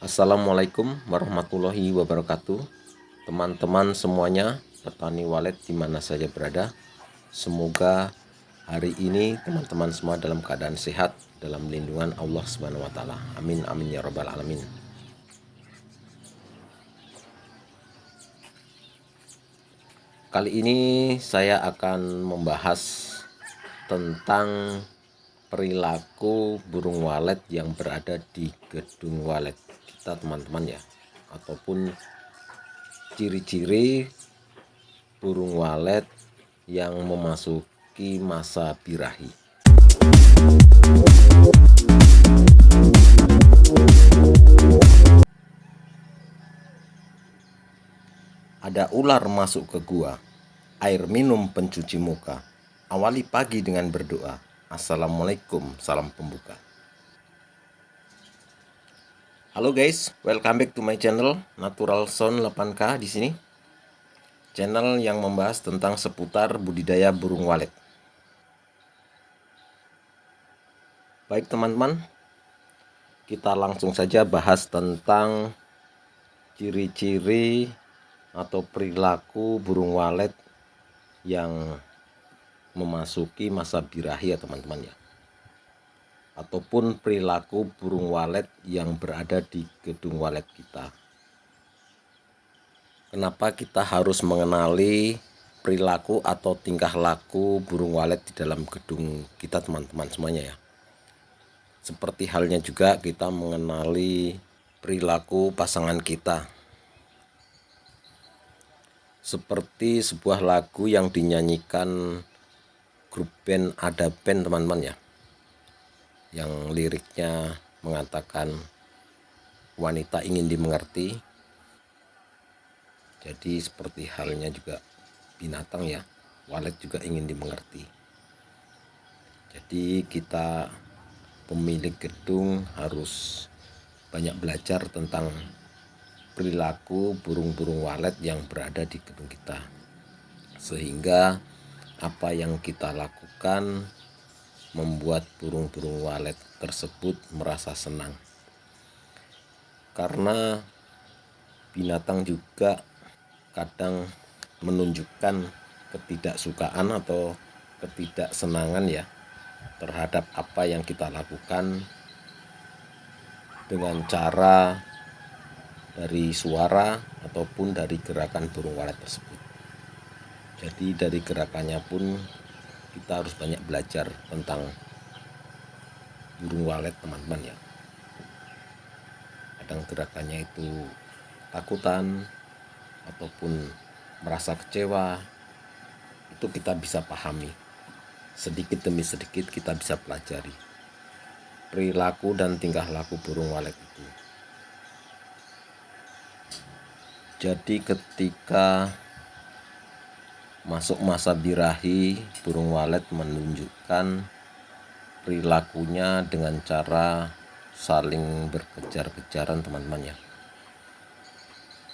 Assalamualaikum warahmatullahi wabarakatuh. Teman-teman semuanya, petani walet di mana saja berada. Semoga hari ini teman-teman semua dalam keadaan sehat dalam lindungan Allah Subhanahu wa taala. Amin amin ya rabbal alamin. Kali ini saya akan membahas tentang perilaku burung walet yang berada di gedung walet kita, teman-teman ya, ataupun ciri-ciri burung walet yang memasuki masa birahi. Ada ular masuk ke gua, air minum pencuci muka, awali pagi dengan berdoa, assalamualaikum, salam pembuka. Halo guys, welcome back to my channel Natural Sound 8K di sini. Channel yang membahas tentang seputar budidaya burung walet. Baik teman-teman, kita langsung saja bahas tentang ciri-ciri atau perilaku burung walet yang memasuki masa birahi ya teman-teman ya, ataupun perilaku burung walet yang berada di gedung walet kita. Kenapa kita harus mengenali perilaku atau tingkah laku burung walet di dalam gedung kita, teman-teman semuanya ya? Seperti halnya juga kita mengenali perilaku pasangan kita. Seperti sebuah lagu yang dinyanyikan grup band Ada Band, teman-teman ya, yang liriknya mengatakan wanita ingin dimengerti. Jadi seperti halnya juga binatang ya, walet juga ingin dimengerti. Jadi kita pemilik gedung harus banyak belajar tentang perilaku burung-burung walet yang berada di gedung kita, sehingga apa yang kita lakukan membuat burung-burung walet tersebut merasa senang. Karena binatang juga kadang menunjukkan ketidaksukaan atau ketidaksenangan ya terhadap apa yang kita lakukan dengan cara dari suara ataupun dari gerakan burung walet tersebut. Jadi dari gerakannya pun kita harus banyak belajar tentang burung walet, teman-teman ya. Kadang gerakannya itu takutan ataupun merasa kecewa, itu kita bisa pahami. Sedikit demi sedikit kita bisa pelajari perilaku dan tingkah laku burung walet itu. Jadi ketika masuk masa birahi, burung walet menunjukkan perilakunya dengan cara saling berkejar-kejaran, teman-teman ya.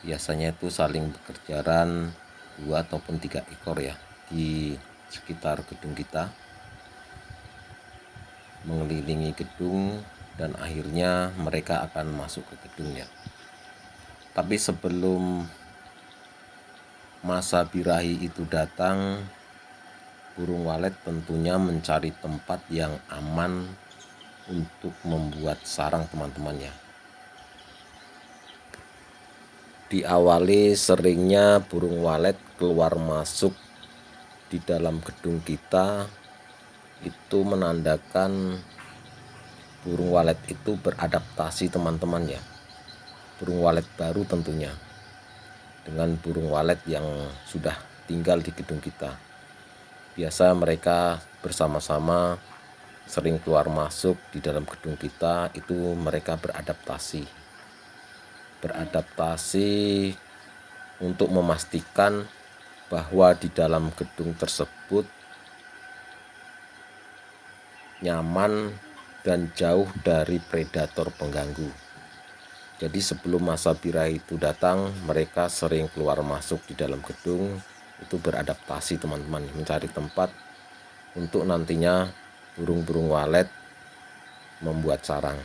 Biasanya itu saling berkejaran 2 ataupun 3 ekor ya di sekitar gedung kita, mengelilingi gedung, dan akhirnya mereka akan masuk ke gedungnya. Tapi sebelum masa birahi itu datang, burung walet tentunya mencari tempat yang aman untuk membuat sarang, teman-teman ya. Diawali seringnya burung walet keluar masuk di dalam gedung kita, itu menandakan burung walet itu beradaptasi, teman-teman ya. Burung walet baru tentunya dengan burung walet yang sudah tinggal di gedung kita. Biasa mereka bersama-sama sering keluar masuk di dalam gedung kita, itu mereka beradaptasi untuk memastikan bahwa di dalam gedung tersebut nyaman dan jauh dari predator pengganggu. Jadi sebelum masa birahi itu datang, mereka sering keluar masuk di dalam gedung, itu beradaptasi, teman-teman, mencari tempat untuk nantinya burung-burung walet membuat sarang.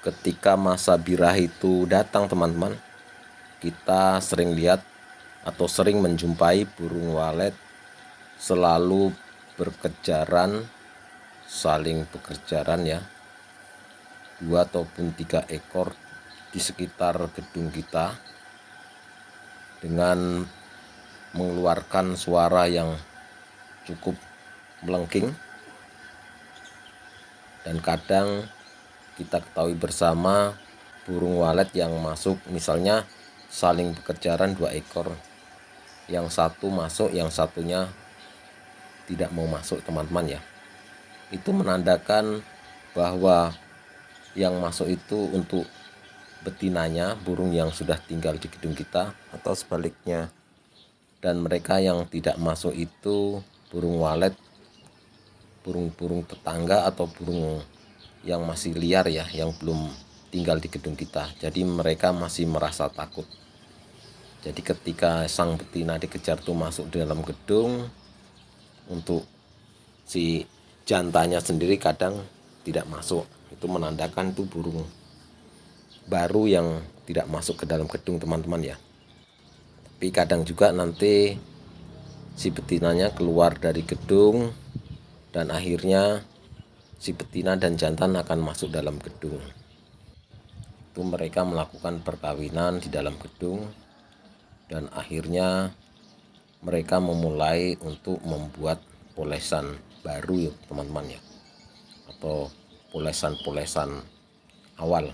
ketika masa birahi itu datang teman-teman, kita sering lihat atau sering menjumpai burung walet selalu berkejaran, saling berkejaran ya, 2 ataupun 3 ekor di sekitar gedung kita dengan mengeluarkan suara yang cukup melengking. Dan kadang kita ketahui bersama burung walet yang masuk misalnya saling berkejaran 2 ekor, yang satu masuk, yang satunya tidak mau masuk teman-teman ya. Itu menandakan bahwa yang masuk itu untuk betinanya, burung yang sudah tinggal di gedung kita, atau sebaliknya. Dan mereka yang tidak masuk itu burung walet, burung-burung tetangga atau burung yang masih liar ya, yang belum tinggal di gedung kita. Jadi mereka masih merasa takut. Jadi ketika sang betina dikejar tuh masuk di dalam gedung, untuk si jantannya sendiri kadang tidak masuk. Itu menandakan tuh burung baru yang tidak masuk ke dalam gedung teman-teman ya. Tapi kadang juga nanti si betinanya keluar dari gedung dan akhirnya si betina dan jantan akan masuk dalam gedung. Itu mereka melakukan perkawinan di dalam gedung dan akhirnya mereka memulai untuk membuat polesan baru ya teman-teman ya, atau polesan-polesan awal.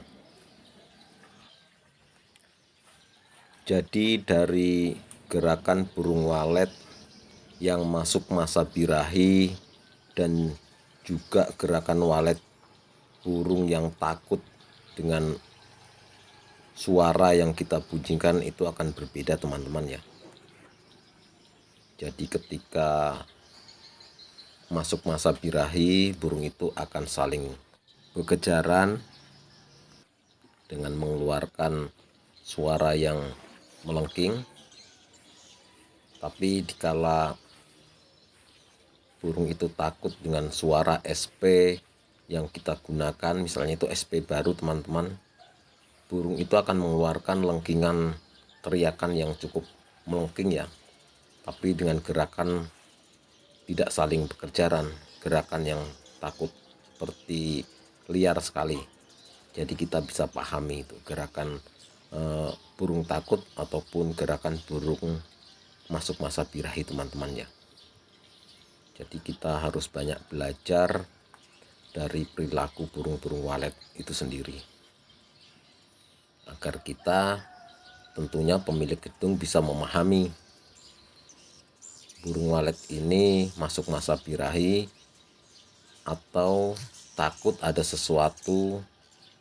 Jadi dari gerakan burung walet yang masuk masa birahi dan juga gerakan walet burung yang takut dengan suara yang kita bunyikan itu akan berbeda teman-teman ya. Jadi ketika masuk masa birahi, burung itu akan saling berkejaran dengan mengeluarkan suara yang melengking. Tapi dikala burung itu takut dengan suara SP yang kita gunakan, misalnya itu SP baru teman-teman, burung itu akan mengeluarkan lengkingan teriakan yang cukup melengking ya, tapi dengan gerakan tidak saling berkejaran, gerakan yang takut seperti liar sekali. Jadi kita bisa pahami itu gerakan burung takut ataupun gerakan burung masuk masa birahi teman-teman ya. Jadi kita harus banyak belajar dari perilaku burung-burung walet itu sendiri, agar kita tentunya pemilik gedung bisa memahami burung walet ini masuk masa birahi atau takut ada sesuatu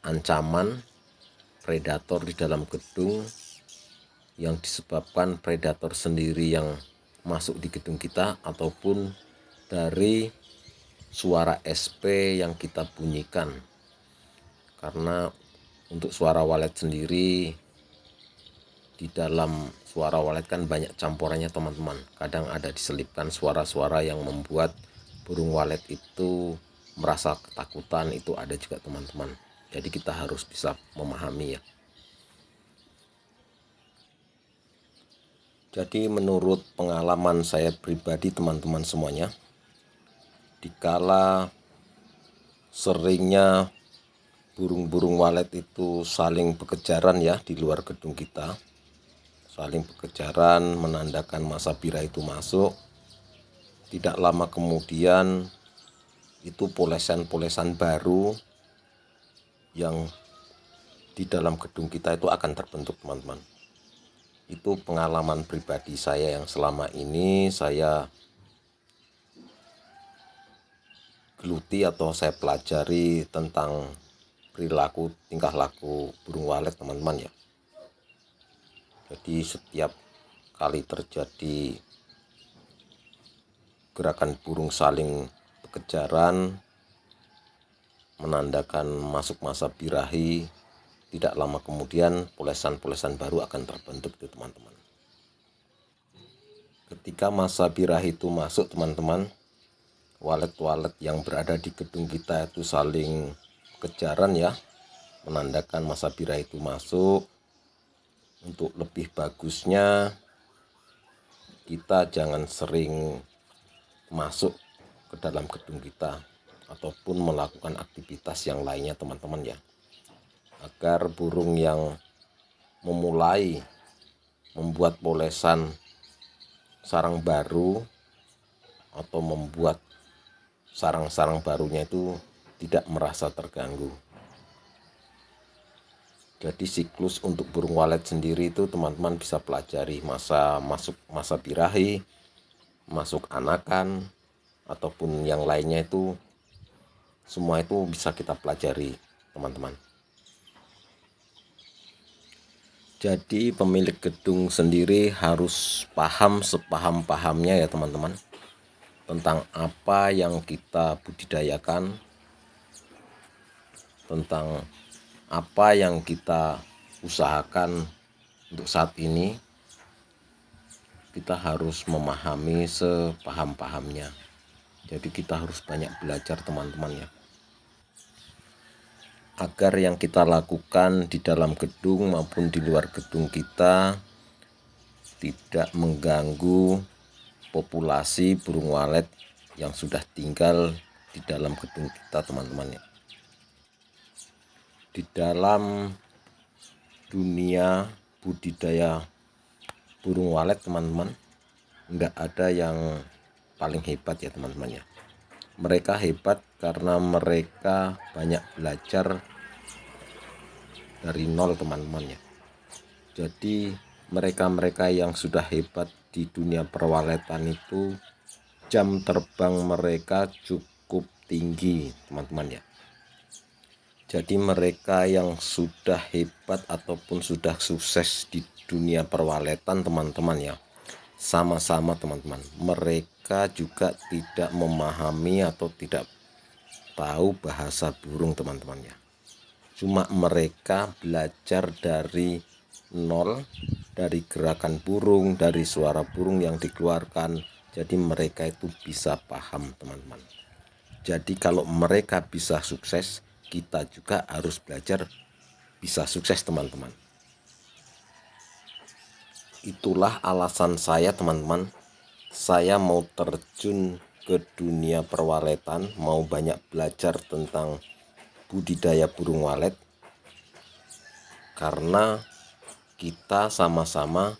ancaman predator di dalam gedung yang disebabkan predator sendiri yang masuk di gedung kita ataupun dari suara SP yang kita bunyikan. Karena untuk suara walet sendiri, di dalam suara walet kan banyak campurannya teman-teman. Kadang ada diselipkan suara-suara yang membuat burung walet itu merasa ketakutan, itu ada juga teman-teman. Jadi kita harus bisa memahami ya. Jadi menurut pengalaman saya pribadi teman-teman semuanya, dikala seringnya burung-burung walet itu saling berkejaran ya di luar gedung kita, saling berkejaran menandakan masa birahi itu masuk. Tidak lama kemudian itu polesan-polesan baru yang di dalam gedung kita itu akan terbentuk teman-teman. Itu pengalaman pribadi saya yang selama ini saya geluti atau saya pelajari tentang perilaku tingkah laku burung walet teman-teman ya. Jadi setiap kali terjadi gerakan burung saling berkejaran menandakan masuk masa birahi, tidak lama kemudian polesan-polesan baru akan terbentuk tuh teman-teman. Ketika masa birahi itu masuk teman-teman, walet-walet yang berada di gedung kita itu saling kejaran ya, menandakan masa birahi itu masuk. Untuk lebih bagusnya kita jangan sering masuk ke dalam gedung kita ataupun melakukan aktivitas yang lainnya teman-teman ya, agar burung yang memulai membuat polesan sarang baru atau membuat sarang-sarang barunya itu tidak merasa terganggu. Jadi siklus untuk burung walet sendiri itu teman-teman bisa pelajari masa birahi, masuk anakan, ataupun yang lainnya itu semua itu bisa kita pelajari teman-teman. Jadi pemilik gedung sendiri harus paham sepaham-pahamnya ya teman-teman, tentang apa yang kita budidayakan, tentang apa yang kita usahakan untuk saat ini. Kita harus memahami sepaham-pahamnya. Jadi kita harus banyak belajar teman-teman ya, agar yang kita lakukan di dalam gedung maupun di luar gedung kita tidak mengganggu populasi burung walet yang sudah tinggal di dalam gedung kita teman-teman ya. Di dalam dunia budidaya burung walet teman-teman, enggak ada yang paling hebat ya teman-teman ya. Mereka hebat karena mereka banyak belajar dari nol teman-teman ya. Jadi mereka-mereka yang sudah hebat di dunia perwaletan itu jam terbang mereka cukup tinggi teman-teman ya. Jadi mereka yang sudah hebat ataupun sudah sukses di dunia perwaletan teman-teman ya, sama-sama teman-teman, mereka juga tidak memahami atau tidak tahu bahasa burung teman-teman ya. Cuma mereka belajar dari nol, dari gerakan burung, dari suara burung yang dikeluarkan. Jadi mereka itu bisa paham teman-teman. Jadi kalau mereka bisa sukses, kita juga harus belajar bisa sukses teman-teman. Itulah alasan saya teman-teman, saya mau terjun ke dunia perwaletan, mau banyak belajar tentang budidaya burung walet, karena kita sama-sama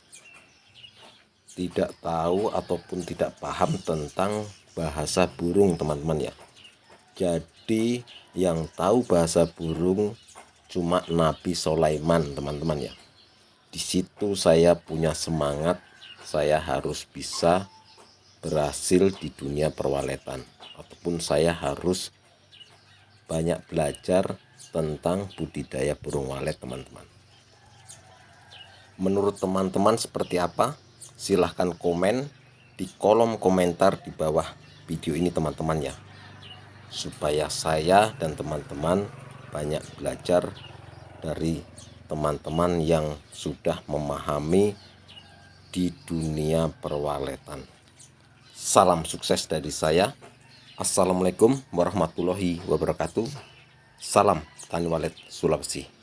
tidak tahu ataupun tidak paham tentang bahasa burung teman-teman ya. Jadi yang tahu bahasa burung cuma Nabi Sulaiman teman-teman ya. Di situ saya punya semangat, saya harus bisa berhasil di dunia perwaletan, ataupun saya harus banyak belajar tentang budidaya burung walet teman-teman. Menurut teman-teman seperti apa? Silahkan komen di kolom komentar di bawah video ini teman-teman ya, supaya saya dan teman-teman banyak belajar dari teman-teman yang sudah memahami di dunia perwaletan. Salam sukses dari saya. Assalamualaikum warahmatullahi wabarakatuh. Salam Tani Walet Sulawesi.